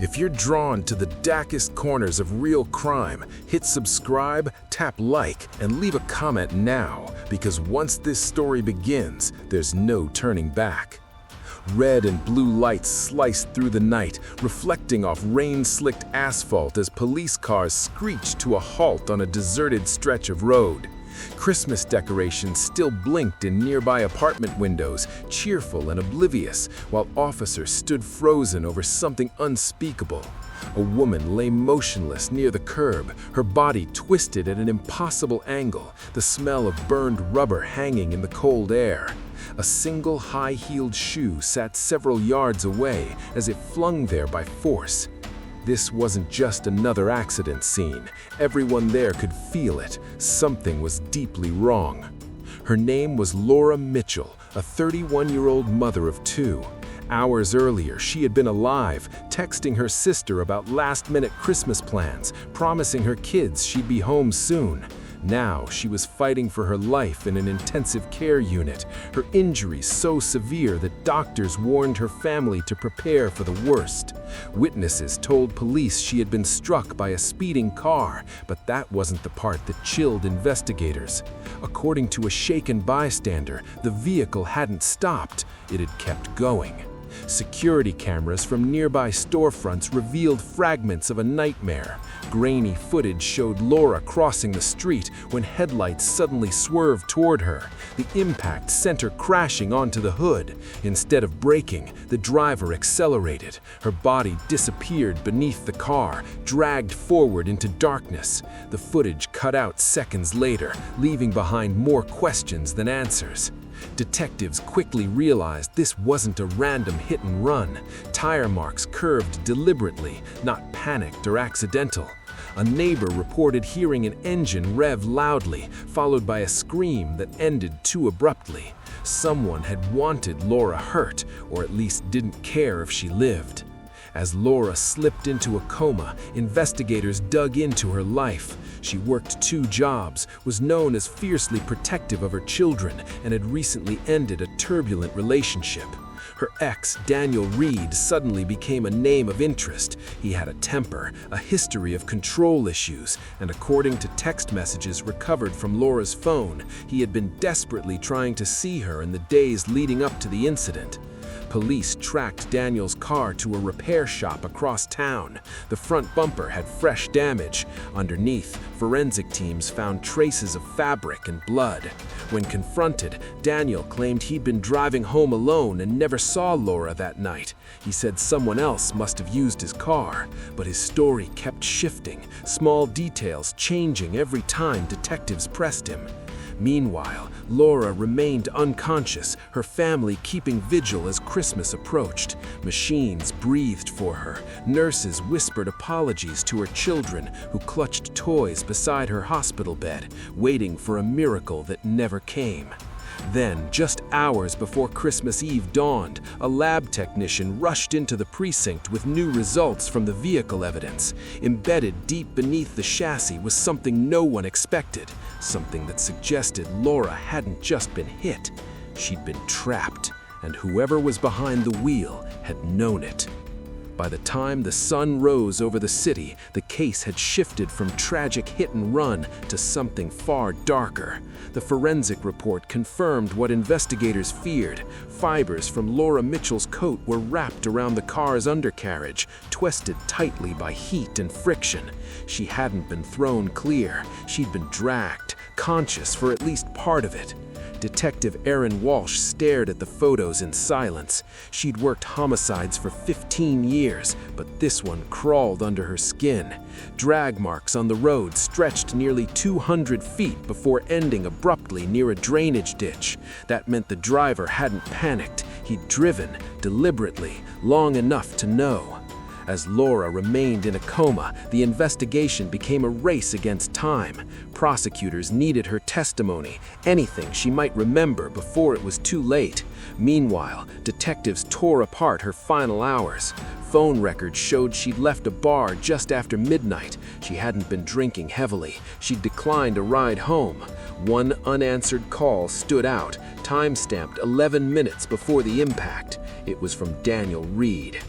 If you're drawn to the darkest corners of real crime, hit subscribe, tap like, and leave a comment now, because once this story begins, there's no turning back. Red and blue lights sliced through the night, reflecting off rain-slicked asphalt as police cars screeched to a halt on a deserted stretch of road. Christmas decorations still blinked in nearby apartment windows, cheerful and oblivious, while officers stood frozen over something unspeakable. A woman lay motionless near the curb, her body twisted at an impossible angle, the smell of burned rubber hanging in the cold air. A single high-heeled shoe sat several yards away, as if flung there by force. This wasn't just another accident scene. Everyone there could feel it. Something was deeply wrong. Her name was Laura Mitchell, a 31-year-old mother of two. Hours earlier, she had been alive, texting her sister about last-minute Christmas plans, promising her kids she'd be home soon. Now, she was fighting for her life in an intensive care unit, her injuries so severe that doctors warned her family to prepare for the worst. Witnesses told police she had been struck by a speeding car, but that wasn't the part that chilled investigators. According to a shaken bystander, the vehicle hadn't stopped, it had kept going. Security cameras from nearby storefronts revealed fragments of a nightmare. Grainy footage showed Laura crossing the street when headlights suddenly swerved toward her. The impact sent her crashing onto the hood. Instead of braking, the driver accelerated. Her body disappeared beneath the car, dragged forward into darkness. The footage cut out seconds later, leaving behind more questions than answers. Detectives quickly realized this wasn't a random hit and run. Tire marks curved deliberately, not panicked or accidental. A neighbor reported hearing an engine rev loudly, followed by a scream that ended too abruptly. Someone had wanted Laura hurt, or at least didn't care if she lived. As Laura slipped into a coma, investigators dug into her life. She worked 2 jobs, was known as fiercely protective of her children, and had recently ended a turbulent relationship. Her ex, Daniel Reed, suddenly became a name of interest. He had a temper, a history of control issues, and according to text messages recovered from Laura's phone, he had been desperately trying to see her in the days leading up to the incident. Police tracked Daniel's car to a repair shop across town. The front bumper had fresh damage. Underneath, forensic teams found traces of fabric and blood. When confronted, Daniel claimed he'd been driving home alone and never saw Laura that night. He said someone else must have used his car, but his story kept shifting, small details changing every time detectives pressed him. Meanwhile, Laura remained unconscious, her family keeping vigil as Christmas approached. Machines breathed for her. Nurses whispered apologies to her children, who clutched toys beside her hospital bed, waiting for a miracle that never came. Then, just hours before Christmas Eve dawned, a lab technician rushed into the precinct with new results from the vehicle evidence. Embedded deep beneath the chassis was something no one expected, something that suggested Laura hadn't just been hit, she'd been trapped, and whoever was behind the wheel had known it. By the time the sun rose over the city, the case had shifted from tragic hit and run to something far darker. The forensic report confirmed what investigators feared. Fibers from Laura Mitchell's coat were wrapped around the car's undercarriage, twisted tightly by heat and friction. She hadn't been thrown clear. She'd been dragged, conscious for at least part of it. Detective Erin Walsh stared at the photos in silence. She'd worked homicides for 15 years, but this one crawled under her skin. Drag marks on the road stretched nearly 200 feet before ending abruptly near a drainage ditch. That meant the driver hadn't panicked. He'd driven, deliberately, long enough to know. As Laura remained in a coma, the investigation became a race against time. Prosecutors needed her testimony, anything she might remember before it was too late. Meanwhile, detectives tore apart her final hours. Phone records showed she'd left a bar just after midnight. She hadn't been drinking heavily. She'd declined a ride home. One unanswered call stood out, time-stamped 11 minutes before the impact. It was from Daniel Reed.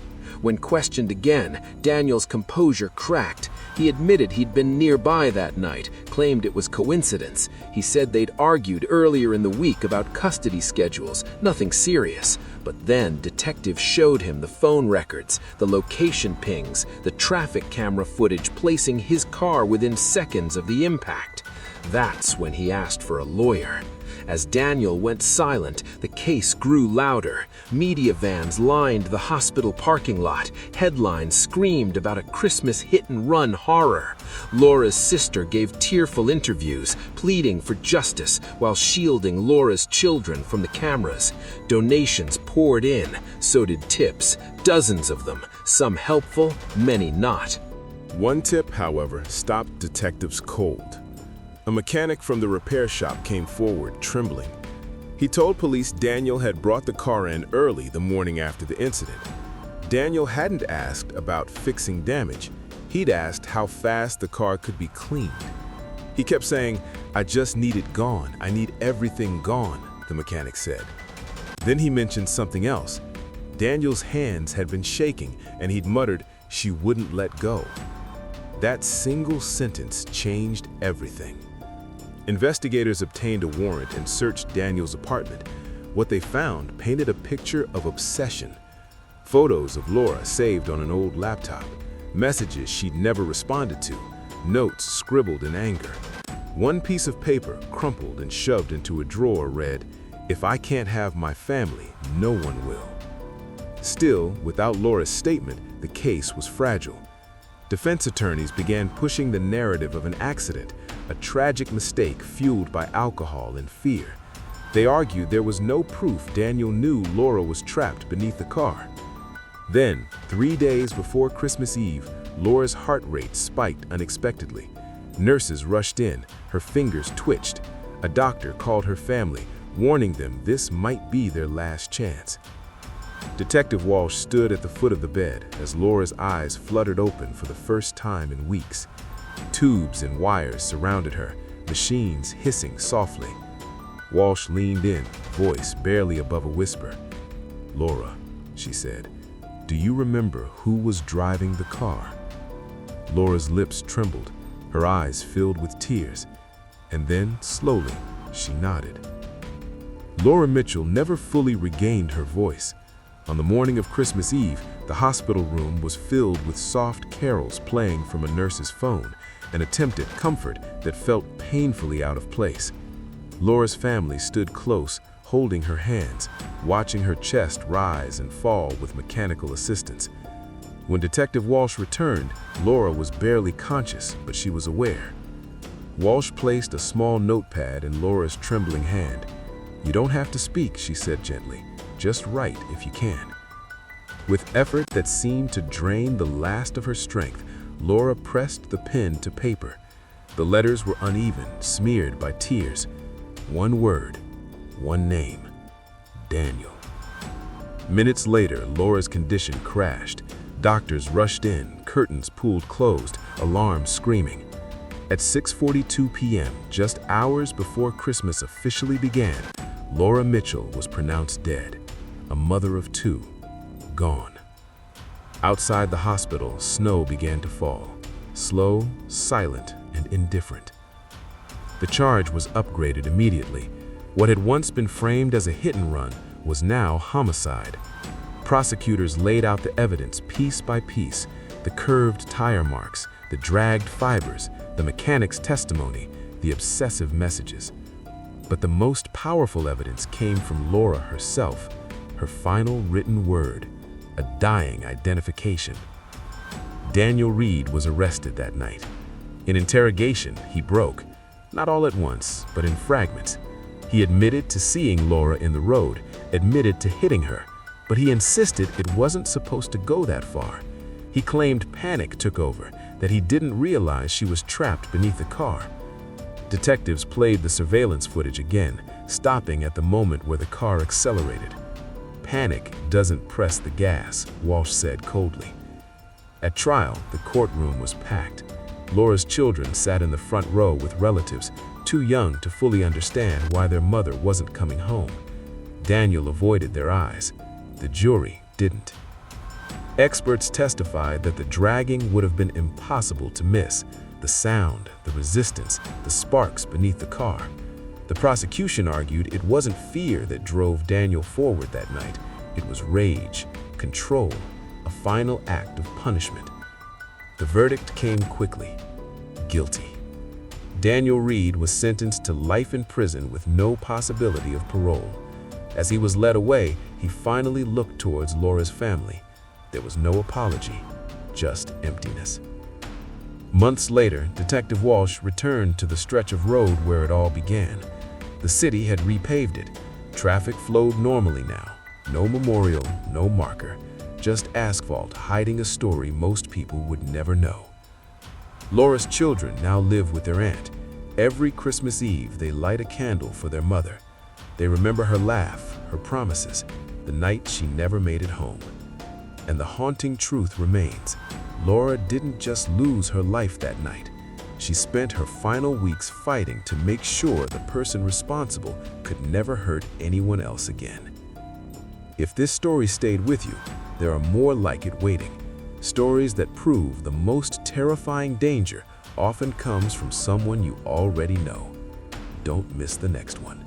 When questioned again, Daniel's composure cracked. He admitted he'd been nearby that night, claimed it was coincidence. He said they'd argued earlier in the week about custody schedules, nothing serious. But then detectives showed him the phone records, the location pings, the traffic camera footage placing his car within seconds of the impact. That's when he asked for a lawyer. As Daniel went silent, the case grew louder. Media vans lined the hospital parking lot. Headlines screamed about a Christmas hit-and-run horror. Laura's sister gave tearful interviews, pleading for justice while shielding Laura's children from the cameras. Donations poured in, so did tips, dozens of them, some helpful, many not. One tip, however, stopped detectives cold. A mechanic from the repair shop came forward, trembling. He told police Daniel had brought the car in early the morning after the incident. Daniel hadn't asked about fixing damage. He'd asked how fast the car could be cleaned. He kept saying, "I just need it gone. I need everything gone," the mechanic said. Then he mentioned something else. Daniel's hands had been shaking, and he'd muttered, "She wouldn't let go." That single sentence changed everything. Investigators obtained a warrant and searched Daniel's apartment. What they found painted a picture of obsession. Photos of Laura saved on an old laptop, messages she'd never responded to, notes scribbled in anger. One piece of paper, crumpled and shoved into a drawer, read, "If I can't have my family, no one will." Still, without Laura's statement, the case was fragile. Defense attorneys began pushing the narrative of an accident, a tragic mistake fueled by alcohol and fear. They argued there was no proof Daniel knew Laura was trapped beneath the car. Then, 3 days before Christmas Eve, Laura's heart rate spiked unexpectedly. Nurses rushed in, her fingers twitched. A doctor called her family, warning them this might be their last chance. Detective Walsh stood at the foot of the bed as Laura's eyes fluttered open for the first time in weeks. Tubes and wires surrounded her, machines hissing softly. Walsh leaned in, voice barely above a whisper. "Laura," she said, "do you remember who was driving the car?" Laura's lips trembled, her eyes filled with tears, and then, slowly, she nodded. Laura Mitchell never fully regained her voice. On the morning of Christmas Eve, the hospital room was filled with soft carols playing from a nurse's phone, an attempt at comfort that felt painfully out of place. Laura's family stood close, holding her hands, watching her chest rise and fall with mechanical assistance. When Detective Walsh returned, Laura was barely conscious, but she was aware. Walsh placed a small notepad in Laura's trembling hand. "You don't have to speak," she said gently. "Just write if you can." With effort that seemed to drain the last of her strength, Laura pressed the pen to paper. The letters were uneven, smeared by tears. One word, one name: Daniel. Minutes later, Laura's condition crashed. Doctors rushed in, curtains pulled closed, alarms screaming. At 6:42 p.m., just hours before Christmas officially began, Laura Mitchell was pronounced dead. A mother of two, gone. Outside the hospital, snow began to fall, slow, silent, and indifferent. The charge was upgraded immediately. What had once been framed as a hit-and-run was now homicide. Prosecutors laid out the evidence piece by piece: the curved tire marks, the dragged fibers, the mechanic's testimony, the obsessive messages. But the most powerful evidence came from Laura herself, her final written word, a dying identification. Daniel Reed was arrested that night. In interrogation, he broke, not all at once, but in fragments. He admitted to seeing Laura in the road, admitted to hitting her, but he insisted it wasn't supposed to go that far. He claimed panic took over, that he didn't realize she was trapped beneath the car. Detectives played the surveillance footage again, stopping at the moment where the car accelerated. "Panic doesn't press the gas," Walsh said coldly. At trial, the courtroom was packed. Laura's children sat in the front row with relatives, too young to fully understand why their mother wasn't coming home. Daniel avoided their eyes. The jury didn't. Experts testified that the dragging would have been impossible to miss. The sound, the resistance, the sparks beneath the car. The prosecution argued it wasn't fear that drove Daniel forward that night. It was rage, control, a final act of punishment. The verdict came quickly. Guilty. Daniel Reed was sentenced to life in prison with no possibility of parole. As he was led away, he finally looked towards Laura's family. There was no apology, just emptiness. Months later, Detective Walsh returned to the stretch of road where it all began. The city had repaved it. Traffic flowed normally now. No memorial, no marker, just asphalt hiding a story most people would never know. Laura's children now live with their aunt. Every Christmas Eve, they light a candle for their mother. They remember her laugh, her promises, the night she never made it home. And the haunting truth remains. Laura didn't just lose her life that night. She spent her final weeks fighting to make sure the person responsible could never hurt anyone else again. If this story stayed with you, there are more like it waiting. Stories that prove the most terrifying danger often comes from someone you already know. Don't miss the next one.